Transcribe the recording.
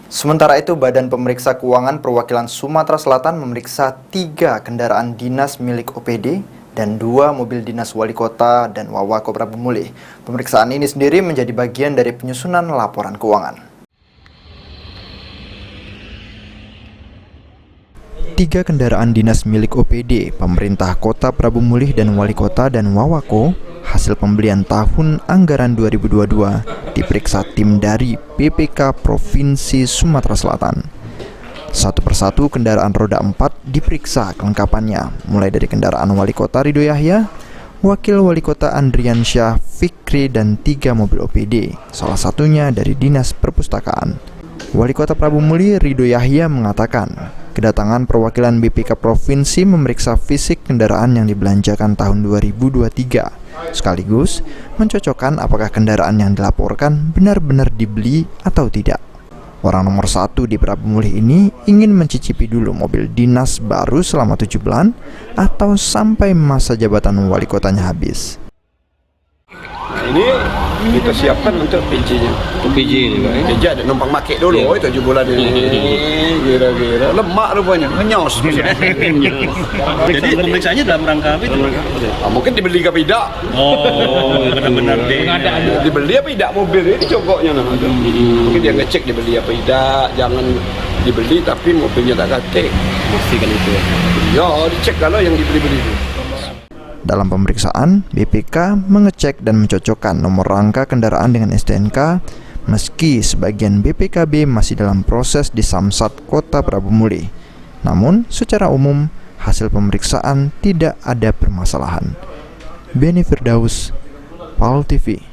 Sementara itu, Badan Pemeriksa Keuangan Perwakilan Sumatera Selatan memeriksa 3 kendaraan dinas milik OPD dan 2 mobil dinas wali kota dan Wawako Prabu Mulih. Pemeriksaan ini sendiri menjadi bagian dari penyusunan laporan keuangan. 3 kendaraan dinas milik OPD, pemerintah kota Prabu Mulih dan wali kota dan Wawako, hasil pembelian tahun anggaran 2022 diperiksa tim dari BPK Provinsi Sumatera Selatan. Satu persatu kendaraan roda 4 diperiksa kelengkapannya, mulai dari kendaraan wali kota Ridho Yahya, wakil wali kota Andriansyah Fikri, dan 3 mobil OPD, salah satunya dari Dinas Perpustakaan. Wali kota Prabu Mulih Ridho Yahya mengatakan, kedatangan perwakilan BPK Provinsi memeriksa fisik kendaraan yang dibelanjakan tahun 2023, sekaligus mencocokkan apakah kendaraan yang dilaporkan benar-benar dibeli atau tidak. Orang nomor 1 di Prabu Mulih ini ingin mencicipi dulu mobil dinas baru selama 7 bulan atau sampai masa jabatan wali kotanya habis. Ini kita siapkan untuk PJ-nya. PJ ini Pak. PJ ada numpang pakai dulu, 7 bulan ini. Kira-kira lemak rupanya, ngenyos. Jadi pemeriksaannya dalam rangka apa itu? Mungkin dibeli ke tidak. Oh, benar-benar dibeli apa tidak mobil ini cokoknya. Mungkin dia ngecek dibeli apa tidak, jangan dibeli tapi mobilnya tak katik. Pastikan itu. Ya, dicek kalau yang dibeli-beli itu. Dalam pemeriksaan, BPK mengecek dan mencocokkan nomor rangka kendaraan dengan STNK, meski sebagian BPKB masih dalam proses di Samsat Kota Prabu Mulih. Namun, secara umum, hasil pemeriksaan tidak ada permasalahan. Beni Firdaus, PAL TV.